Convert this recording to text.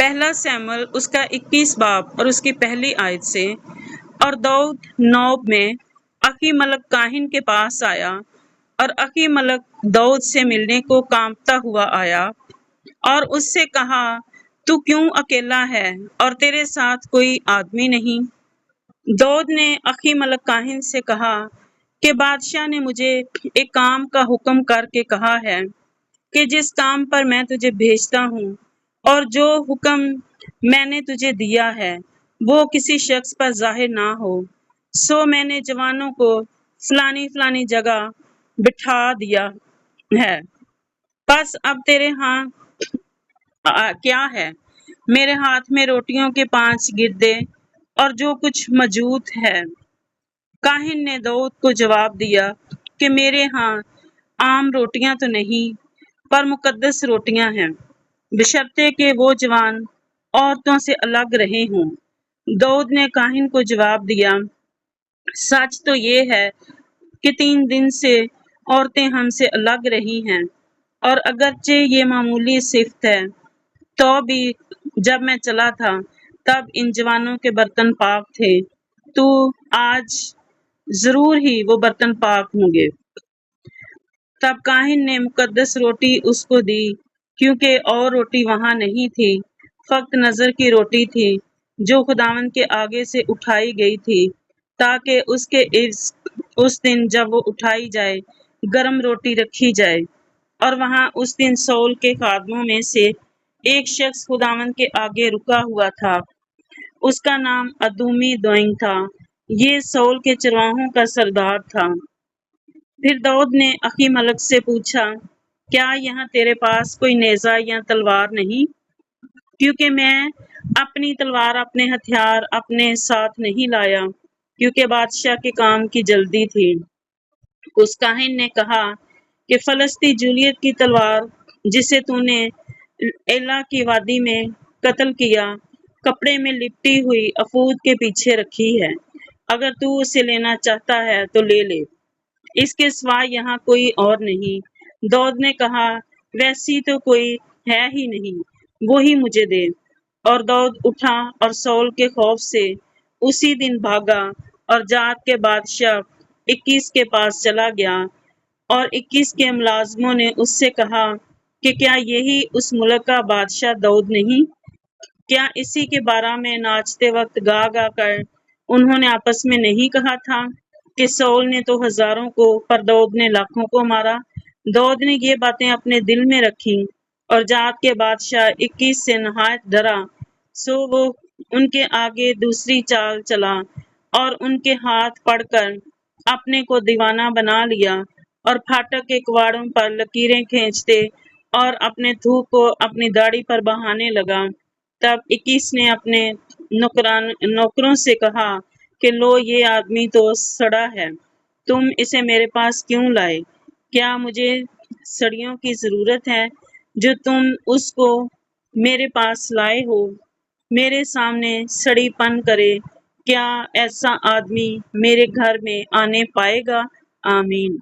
پہلا سیموئیل اس کا 21 باب اور اس کی پہلی آیت سے۔ اور داؤد نوب میں اخی ملک کاہن کے پاس آیا، اور اخی ملک داؤد سے ملنے کو کانپتا ہوا آیا اور اس سے کہا، تو کیوں اکیلا ہے اور تیرے ساتھ کوئی آدمی نہیں؟ داؤد نے اخی ملک کاہن سے کہا کہ بادشاہ نے مجھے ایک کام کا حکم کر کے کہا ہے کہ جس کام پر میں تجھے بھیجتا ہوں اور جو حکم میں نے تجھے دیا ہے وہ کسی شخص پر ظاہر نہ ہو، سو میں نے جوانوں کو فلانی فلانی جگہ بٹھا دیا ہے۔ پس اب تیرے ہاں کیا ہے؟ میرے ہاتھ میں روٹیوں کے 5 گردے اور جو کچھ موجود ہے۔ کاہن نے داؤد کو جواب دیا کہ میرے ہاں عام روٹیاں تو نہیں، پر مقدس روٹیاں ہیں، بشرطے کہ وہ جوان عورتوں سے الگ رہے ہوں۔ داؤد نے کاہن کو جواب دیا، سچ تو یہ ہے کہ 3 دن سے عورتیں ہم سے الگ رہی ہیں، اور اگرچہ یہ معمولی صفت ہے تو بھی جب میں چلا تھا تب ان جوانوں کے برتن پاک تھے، تو آج ضرور ہی وہ برتن پاک ہوں گے۔ تب کاہن نے مقدس روٹی اس کو دی، کیونکہ اور روٹی وہاں نہیں تھی، فقط نظر کی روٹی تھی جو خداوند کے آگے سے اٹھائی گئی تھی، تاکہ اس کے اس دن جب وہ اٹھائی جائے گرم روٹی رکھی جائے۔ اور وہاں اس دن سول کے خادموں میں سے ایک شخص خداوند کے آگے رکا ہوا تھا، اس کا نام ادومی دوئنگ تھا، یہ سول کے چرواہوں کا سردار تھا۔ پھر داؤد نے اخی ملک سے پوچھا، کیا یہاں تیرے پاس کوئی نیزہ یا تلوار نہیں؟ کیونکہ میں اپنی تلوار اپنے ہتھیار اپنے ساتھ نہیں لایا، کیونکہ بادشاہ کے کام کی جلدی تھی۔ اس کاہن نے کہا کہ فلسطی جولیت کی تلوار جسے تو نے ایلا کی وادی میں قتل کیا، کپڑے میں لپٹی ہوئی افود کے پیچھے رکھی ہے، اگر تو اسے لینا چاہتا ہے تو لے لے، اس کے سوا یہاں کوئی اور نہیں۔ داؤد نے کہا، ویسی تو کوئی ہے ہی نہیں، وہی مجھے دے۔ اور داؤد اٹھا اور سول کے خوف سے اسی دن بھاگا اور جات کے بادشاہ 21 کے پاس چلا گیا۔ اور 21 کے ملازموں نے اس سے کہا کہ کیا یہی اس ملک کا بادشاہ داؤد نہیں؟ کیا اسی کے بارہ میں ناچتے وقت گا گا کر انہوں نے آپس میں نہیں کہا تھا کہ سول نے تو ہزاروں کو پر داؤد نے لاکھوں کو مارا؟ داؤد نے یہ باتیں اپنے دل میں رکھی اور جات کے بادشاہ 21 سے نہایت ڈرا، سو وہ ان کے آگے دوسری چال چلا اور ان کے ہاتھ پڑھ کر اپنے کو دیوانہ بنا لیا، اور پھاٹک کے کواڑوں پر لکیریں کھینچتے اور اپنے تھوک کو اپنی داڑھی پر بہانے لگا۔ تب 21 نے اپنے نوکروں سے کہا کہ لو، یہ آدمی تو سڑا ہے، تم اسے میرے پاس کیوں لائے؟ کیا مجھے سڑیوں کی ضرورت ہے جو تم اس کو میرے پاس لائے ہو؟ میرے سامنے سڑی پن کرے، کیا ایسا آدمی میرے گھر میں آنے پائے گا؟ آمین۔